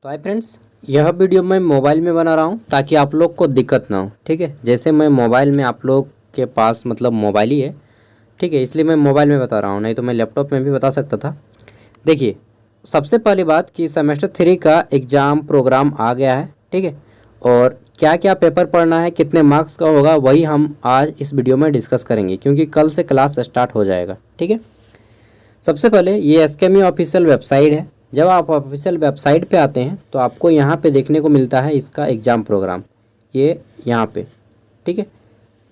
तो hi friends, यह video मैं मोबाइल में बना रहा हूँ ताकि आप लोग को दिक्कत ना हो। ठीक है, जैसे मैं मोबाइल में आप लोग के पास मतलब मोबाइल ही है, ठीक है, इसलिए मैं मोबाइल में बता रहा हूँ, नहीं तो मैं लैपटॉप में भी बता सकता था। देखिए, सबसे पहली बात कि सेमेस्टर 3 का एग्ज़ाम प्रोग्राम आ गया है। ठीक है, और क्या क्या पेपर पढ़ना है, कितने मार्क्स का होगा, वही हम आज इस वीडियो में डिस्कस करेंगे, क्योंकि कल से क्लास स्टार्ट हो जाएगा। ठीक है, सबसे पहले ये एसकेएमयू ऑफिशियल वेबसाइट है। जब आप ऑफिशियल वेबसाइट पे आते हैं तो आपको यहाँ पे देखने को मिलता है इसका एग्ज़ाम प्रोग्राम, ये यहाँ पे। ठीक है,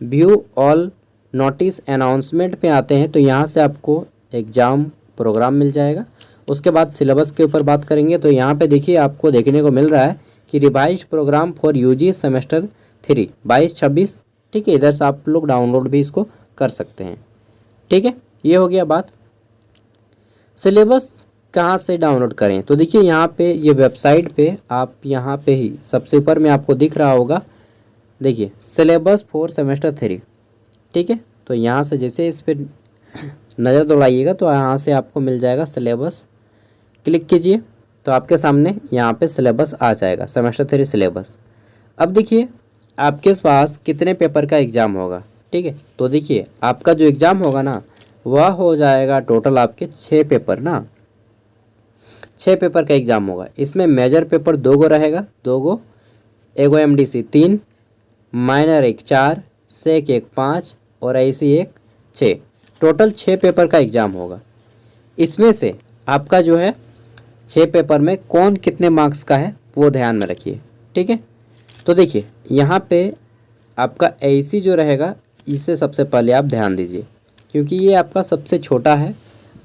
व्यू ऑल नोटिस अनाउंसमेंट पे आते हैं तो यहाँ से आपको एग्ज़ाम प्रोग्राम मिल जाएगा। उसके बाद सिलेबस के ऊपर बात करेंगे तो यहाँ पे देखिए आपको देखने को मिल रहा है कि revise programme for UG semester 3 22-26। ठीक है, इधर से आप लोग डाउनलोड भी इसको कर सकते हैं। ठीक है, ये हो गया बात। सिलेबस कहाँ से डाउनलोड करें तो देखिए यहाँ पे ये वेबसाइट पे आप यहाँ पे ही सबसे ऊपर में आपको दिख रहा होगा, देखिए सिलेबस फॉर सेमेस्टर 3। ठीक है, तो यहाँ से जैसे इस पर नज़र दौड़ाइएगा तो यहाँ से आपको मिल जाएगा सिलेबस। क्लिक कीजिए तो आपके सामने यहाँ पे सिलेबस आ जाएगा, सेमेस्टर 3 सिलेबस। अब देखिए आपके पास कितने पेपर का एग्ज़ाम होगा। ठीक है, तो देखिए आपका जो एग्ज़ाम होगा ना वह हो जाएगा टोटल आपके 6 पेपर ना, 6 पेपर का एग्ज़ाम होगा। इसमें मेजर पेपर 2 गो रहेगा, 2 गो, एगो एमडीसी 3, माइनर 1 4, सेक 1 5 और ऐसी 1 6। टोटल 6 पेपर का एग्ज़ाम होगा। इसमें से आपका जो है 6 पेपर में कौन कितने मार्क्स का है वो ध्यान में रखिए। ठीक है, तो देखिए यहाँ पे आपका एसी जो रहेगा इसे सबसे पहले आप ध्यान दीजिए, क्योंकि ये आपका सबसे छोटा है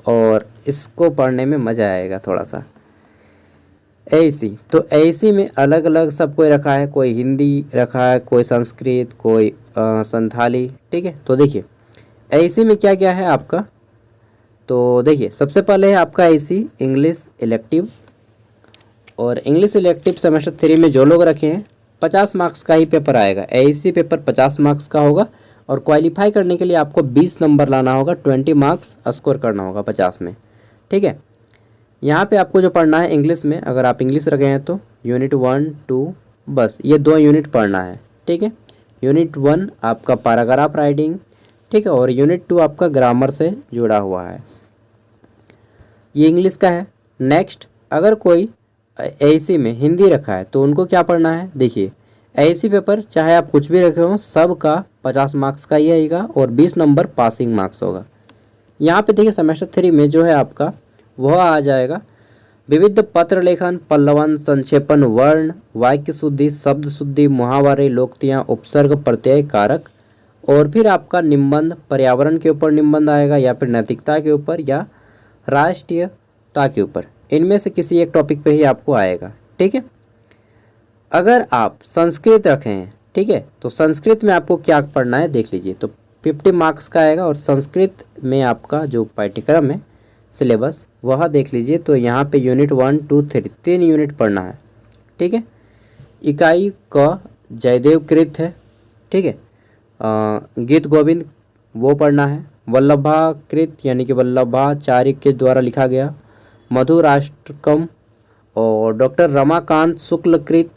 और इसको पढ़ने में मज़ा आएगा थोड़ा सा। एसी, तो एसी में अलग अलग सब कोई रखा है, कोई हिंदी रखा है, कोई संस्कृत, कोई संथाली। ठीक है, तो देखिए एसी में क्या क्या है आपका, तो देखिए सबसे पहले है आपका एसी इंग्लिश इलेक्टिव। और इंग्लिश इलेक्टिव सेमेस्टर 3 में जो लोग रखे हैं 50 मार्क्स का ही पेपर आएगा। एसी पेपर 50 मार्क्स का होगा और क्वालिफाई करने के लिए आपको 20 नंबर लाना होगा, 20 मार्क्स स्कोर करना होगा 50 में। ठीक है, यहाँ पे आपको जो पढ़ना है इंग्लिश में, अगर आप इंग्लिश रखे हैं तो यूनिट 1 2 बस ये 2 यूनिट पढ़ना है। ठीक है, यूनिट 1 आपका पैराग्राफ राइटिंग, ठीक है, और यूनिट 2 आपका ग्रामर से जुड़ा हुआ है, ये इंग्लिश का है। नेक्स्ट, अगर कोई एसी में हिंदी रखा है तो उनको क्या पढ़ना है, देखिए एसी पेपर चाहे आप कुछ भी रखे हो सब का 50 मार्क्स का ही आएगा और 20 नंबर पासिंग मार्क्स होगा। यहाँ पे देखिए सेमेस्टर 3 में जो है आपका वह आ जाएगा विविध पत्र लेखन, पल्लवन, संक्षेपण, वर्ण, वाक्य शुद्धि, शब्द शुद्धि, मुहावरे, लोकोक्तियाँ, उपसर्ग, प्रत्यय, कारक, और फिर आपका निबंध पर्यावरण के ऊपर निबंध आएगा या फिर नैतिकता के ऊपर या राष्ट्रीयता के ऊपर, इनमें से किसी एक टॉपिक पे ही आपको आएगा। ठीक है, अगर आप संस्कृत रखे हैं, ठीक है, तो संस्कृत में आपको क्या पढ़ना है देख लीजिए, तो 50 मार्क्स का आएगा और संस्कृत में आपका जो पाठ्यक्रम है सिलेबस वह देख लीजिए। तो यहाँ पे यूनिट 1 2 3 3 यूनिट पढ़ना है। ठीक है, इकाई क जयदेव कृत है। ठीक है, गीत गोविंद वो पढ़ना है। वल्लभाकृत यानी कि वल्लभाचार्य के द्वारा लिखा गया मधु राष्ट्रकम और डॉक्टर रमाकांत शुक्लकृत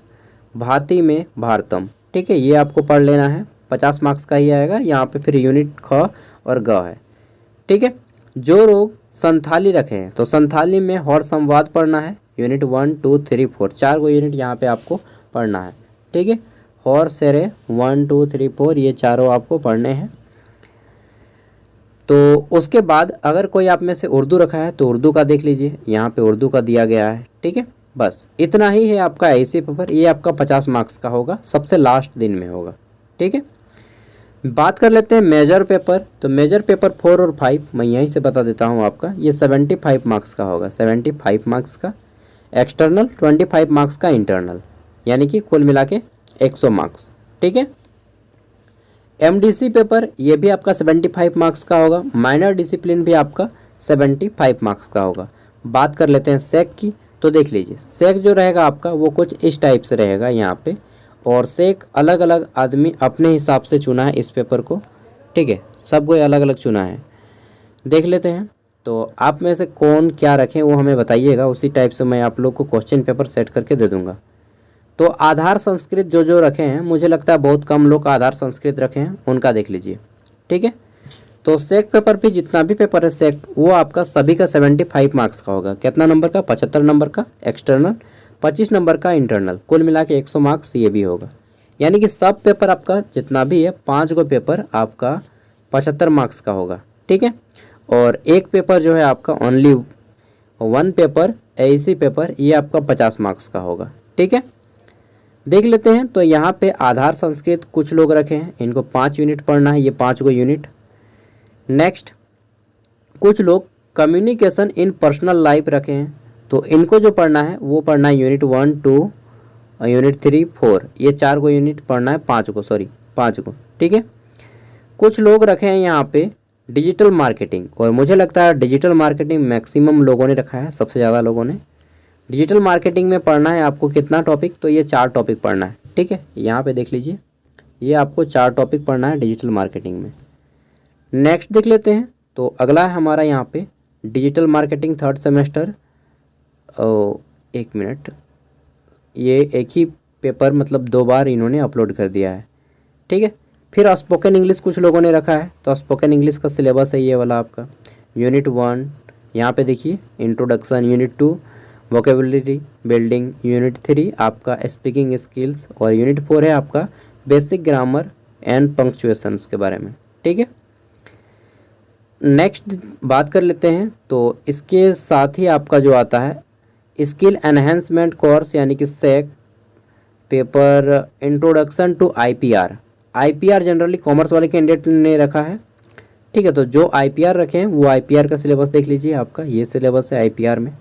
भांति में भारतम। ठीक है, ये आपको पढ़ लेना है, 50 मार्क्स का ही आएगा। यहाँ पे फिर यूनिट ख और ग है। ठीक है, जो लोग संथाली रखे हैं तो संथाली में हौर संवाद पढ़ना है, यूनिट 1 2 3 4 4 को यूनिट यहाँ पे आपको पढ़ना है। ठीक है, हौर सेरे 1 2 3 4 ये चारों आपको पढ़ने हैं। तो उसके बाद अगर कोई आप में से उर्दू रखा है तो उर्दू का देख लीजिए, यहाँ पे उर्दू का दिया गया है। ठीक है, बस इतना ही है आपका एसी पेपर, ये आपका 50 मार्क्स का होगा, सबसे लास्ट दिन में होगा। ठीक है, बात कर लेते हैं मेजर पेपर। तो मेजर पेपर 4 और 5 मैं यहीं से बता देता हूँ आपका, ये 75 मार्क्स का होगा, 75 मार्क्स का एक्सटर्नल, 25 मार्क्स का इंटरनल, यानी कि कुल मिला के 100 मार्क्स। ठीक है, एमडीसी पेपर ये भी आपका 75 मार्क्स का होगा, माइनर डिसिप्लिन भी आपका 75 मार्क्स का होगा। बात कर लेते हैं सेक की, तो देख लीजिए सेक जो रहेगा आपका वो कुछ इस टाइप से रहेगा यहाँ पे, और सेक अलग अलग आदमी अपने हिसाब से चुना है इस पेपर को। ठीक है, सब कोई अलग अलग चुना है, देख लेते हैं। तो आप में से कौन क्या रखें वो हमें बताइएगा, उसी टाइप से मैं आप लोग को क्वेश्चन पेपर सेट करके दे दूँगा। तो आधार संस्कृत जो रखे हैं, मुझे लगता है बहुत कम लोग आधार संस्कृत रखे हैं, उनका देख लीजिए। ठीक है, तो सेक पेपर भी जितना भी पेपर है सेक, वो आपका सभी का 75 मार्क्स का होगा। कितना नंबर का? 75 नंबर का एक्सटर्नल, 25 नंबर का इंटरनल, कुल मिला के 100 मार्क्स ये भी होगा। यानी कि सब पेपर आपका जितना भी है 5 गो पेपर आपका 75 मार्क्स का होगा। ठीक है, और एक पेपर जो है आपका ओनली 1 पेपर एसी पेपर, ये आपका 50 मार्क्स का होगा। ठीक है, देख लेते हैं। तो यहाँ पे आधार संस्कृत कुछ लोग रखे हैं, इनको 5 यूनिट पढ़ना है, ये 5 गो यूनिट। नेक्स्ट, कुछ लोग कम्युनिकेशन इन पर्सनल लाइफ रखे हैं, तो इनको जो पढ़ना है वो पढ़ना है यूनिट 1, 2, यूनिट 3, 4, ये 4 गो यूनिट पढ़ना है, 5 गो। ठीक है, कुछ लोग रखे हैं यहाँ पे डिजिटल मार्केटिंग, और मुझे लगता है डिजिटल मार्केटिंग मैक्सिमम लोगों ने रखा है, सबसे ज़्यादा लोगों ने। डिजिटल मार्केटिंग में पढ़ना है आपको कितना टॉपिक? तो ये 4 टॉपिक पढ़ना है। ठीक है, यहाँ पे देख लीजिए, ये आपको 4 टॉपिक पढ़ना है डिजिटल मार्केटिंग में। नेक्स्ट देख लेते हैं। तो अगला है हमारा यहाँ पे डिजिटल मार्केटिंग 3rd सेमेस्टर। एक मिनट, ये एक ही पेपर मतलब 2 बार इन्होंने अपलोड कर दिया है। ठीक है, फिर स्पोकन इंग्लिश कुछ लोगों ने रखा है, तो स्पोकन इंग्लिश का सिलेबस है ये वाला आपका। यूनिट 1 यहाँ पे देखिए introduction, unit 2 vocabulary building, unit 3 आपका स्पीकिंग स्किल्स, और यूनिट 4 है आपका बेसिक ग्रामर एंड पंक्चुएशंस के बारे में। ठीक है, नेक्स्ट बात कर लेते हैं। तो इसके साथ ही आपका जो आता है स्किल एनहेंसमेंट कोर्स, यानी कि SEC paper introduction to IPR. IPR generally commerce वाले कैंडिडेट ने रखा है। ठीक है, तो जो आईपीआर रखे हैं वो आईपीआर का सिलेबस देख लीजिए, आपका ये सिलेबस है आईपीआर में।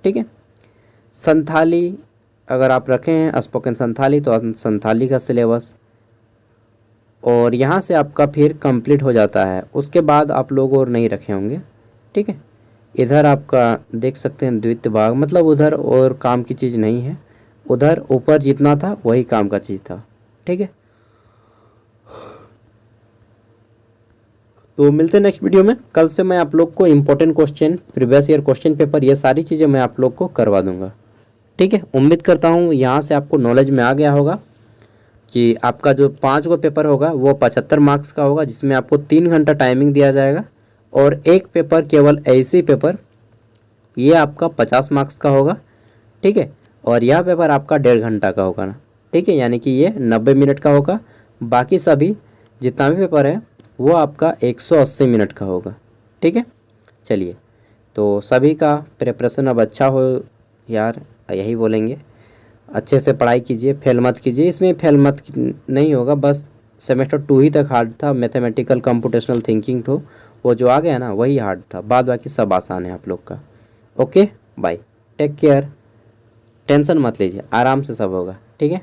ठीक है, संथाली अगर आप रखे हैं स्पोकन संथाली, तो संथाली का सिलेबस, और यहाँ से आपका फिर कंप्लीट हो जाता है। उसके बाद आप लोग और नहीं रखे होंगे। ठीक है, इधर आपका देख सकते हैं द्वितीय भाग, मतलब उधर और काम की चीज़ नहीं है, उधर ऊपर जितना था वही काम का चीज़ था। ठीक है, तो मिलते हैं नेक्स्ट वीडियो में। कल से मैं आप लोग को important question, previous year question paper, ये सारी चीज़ें मैं आप लोग को करवा दूंगा। ठीक है, उम्मीद करता हूँ यहाँ से आपको नॉलेज में आ गया होगा कि आपका जो 5 गो पेपर होगा वो 75 मार्क्स का होगा, जिसमें आपको 3 घंटा टाइमिंग दिया जाएगा, और एक पेपर केवल ऐसी पेपर ये आपका 50 मार्क्स का होगा। ठीक है, और यह पेपर आपका 1.5 घंटा का होगा ना। ठीक है, यानी कि ये 90 मिनट का होगा। बाकी सभी जितना भी पेपर है वो आपका 180 मिनट का होगा। ठीक है, चलिए, तो सभी का प्रिपरेशन अब अच्छा हो यार, यही बोलेंगे। अच्छे से पढ़ाई कीजिए, फेल मत कीजिए। इसमें फेल मत नहीं होगा, बस सेमेस्टर 2 ही तक हार्ड था, मैथमेटिकल कंप्यूटेशनल थिंकिंग तो वो जो आ गया ना वही हार्ड था, बाद बाकी सब आसान है आप लोग का। Okay, bye, take care, tension मत लीजिए, आराम से सब होगा। ठीक है।